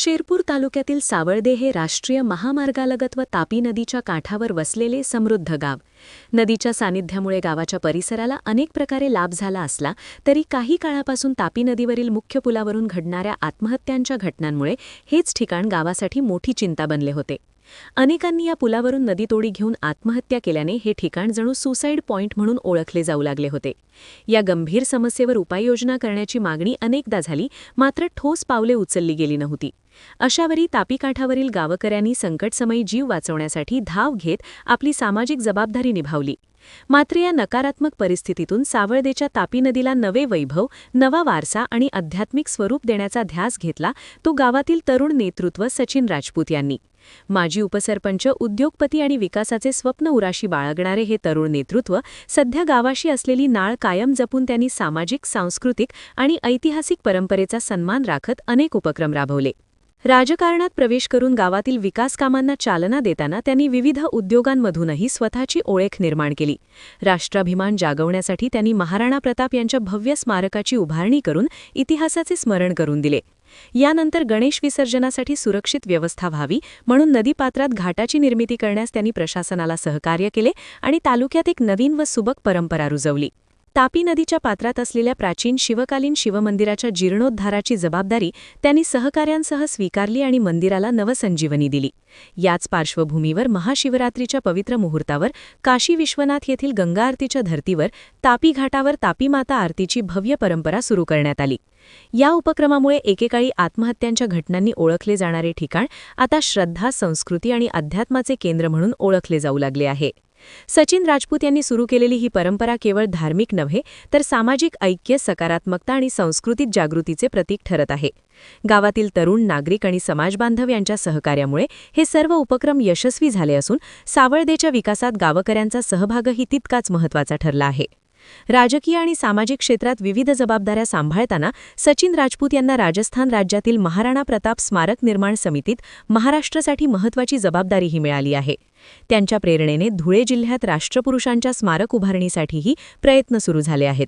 शेरपूर तालुक्यातील सावळदे हे राष्ट्रीय महामार्गालगत व तापी नदीच्या काठावर वसलेले समृद्ध गाव. नदीच्या सानिध्यामुळे गावाच्या परिसराला अनेक प्रकारे लाभ झाला असला तरी काही काळापासून तापी नदीवरील मुख्य पुलावरून घडणाऱ्या आत्महत्यांच्या घटनांमुळे हेच ठिकाण गावासाठी मोठी चिंता बनले होते. अनेकांनी या पुलावरून नदीतोडी घेऊन आत्महत्या केल्याने हे ठिकाण जणू सुसाईड पॉइंट म्हणून ओळखले जाऊ लागले होते. या गंभीर समस्येवर उपाययोजना करण्याची मागणी अनेकदा झाली, मात्र ठोस पावले उचलली गेली नव्हती. अशावेळी तापी काठावरील गावकऱ्यांनी संकटसमयी जीव वाचवण्यासाठी धाव घेत आपली सामाजिक जबाबदारी निभावली. मात्र या नकारात्मक परिस्थितीतून सावळदेच्या तापी नदीला नवे वैभव, नवा वारसा आणि आध्यात्मिक स्वरूप देण्याचा ध्यास घेतला तो गावातील तरुण नेतृत्व सचिन राजपूत यांनी. माजी उपसरपंच, उद्योगपती आणि विकासाचे स्वप्न उराशी बाळगणारे हे तरुण नेतृत्व सध्या गावाशी असलेली नाळ कायम जपून त्यांनी सामाजिक, सांस्कृतिक आणि ऐतिहासिक परंपरेचा सन्मान राखत अनेक उपक्रम राबवले. राजकारणात प्रवेश करून गावातील विकास कामांना चालना देताना त्यांनी विविध उद्योगांमधूनही स्वतःची ओळख निर्माण केली. राष्ट्राभिमान जागवण्यासाठी त्यांनी महाराणा प्रताप यांच्या भव्य स्मारकाची उभारणी करून इतिहासाचे स्मरण करून दिले. यानंतर गणेश विसर्जनासाठी सुरक्षित व्यवस्था व्हावी म्हणून नदीपात्रात घाटाची निर्मिती करण्यास त्यांनी प्रशासनाला सहकार्य केले आणि तालुक्यात एक नवीन व सुबक परंपरा रुजवली. तापी नदीच्या पात्रात असलेल्या प्राचीन शिवकालीन शिवमंदिराच्या जीर्णोद्धाराची जबाबदारी त्यांनी सहकाऱ्यांसह स्वीकारली आणि मंदिराला नवसंजीवनी दिली. याच पार्श्वभूमीवर महाशिवरात्रीच्या पवित्र मुहूर्तावर काशी विश्वनाथ येथील गंगा आरतीच्या धर्तीवर तापी घाटावर तापी माता आरतीची भव्य परंपरा सुरू करण्यात आली. या उपक्रमामुळे एकेकाळी आत्महत्यांच्या घटनांनी ओळखले जाणारे ठिकाण आता श्रद्धा, संस्कृती आणि अध्यात्माचे केंद्र म्हणून ओळखले जाऊ लागले आहे. सचिन राजपूत यांनी सुरू केलेली ही परंपरा केवळ धार्मिक नव्हे तर सामाजिक ऐक्य, सकारात्मकता आणि सांस्कृतिक जागृतीचे प्रतीक ठरत आहे. गावातील तरुण, नागरिक आणि समाजबांधव यांच्या सहकार्यामुळे हे सर्व उपक्रम यशस्वी झाले असून सावळदेच्या विकासात गावकऱ्यांचा सहभागही तितकाच महत्त्वाचा ठरला आहे. राजकीय आणि सामाजिक क्षेत्रात विविध जबाबदाऱ्या सांभाळताना सचिन राजपूत यांना राजस्थान राज्यातील महाराणा प्रताप स्मारक निर्माण समितीत महाराष्ट्रासाठी महत्त्वाची जबाबदारीही मिळाली आहे. त्यांच्या प्रेरणेने धुळे जिल्ह्यात राष्ट्रपुरुषांच्या स्मारक उभारणीसाठीही प्रयत्न सुरू झाले आहेत.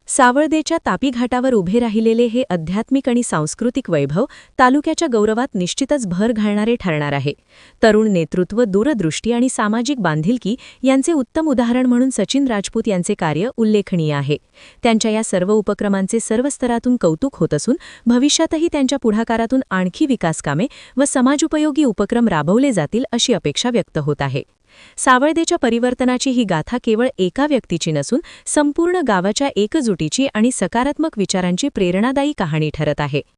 सावळदेच्या तापी घाटावर उभे राहिलेले हे आध्यात्मिक आणि सांस्कृतिक वैभव तालुक्याच्या गौरवात निश्चितच भर घालणारे ठरणार आहे. तरुण नेतृत्व, दूरदृष्टी आणि सामाजिक बांधिलकी यांचे उत्तम उदाहरण म्हणून सचिन राजपूत यांचे कार्य उल्लेखनीय आहे. त्यांच्या या सर्व उपक्रमांचे सर्व स्तरातून कौतुक होत असून भविष्यातही त्यांच्या पुढाकारातून आणखी विकासकामे व समाजोपयोगी उपक्रम राबवले जातील अशी अपेक्षा व्यक्त होत आहे. सावळदेच्या परिवर्तनाची ही गाथा केवळ एका व्यक्तीची नसून संपूर्ण गावाच्या एकजुटीची आणि सकारात्मक विचारांची प्रेरणादायी कहाणी ठरत आहे.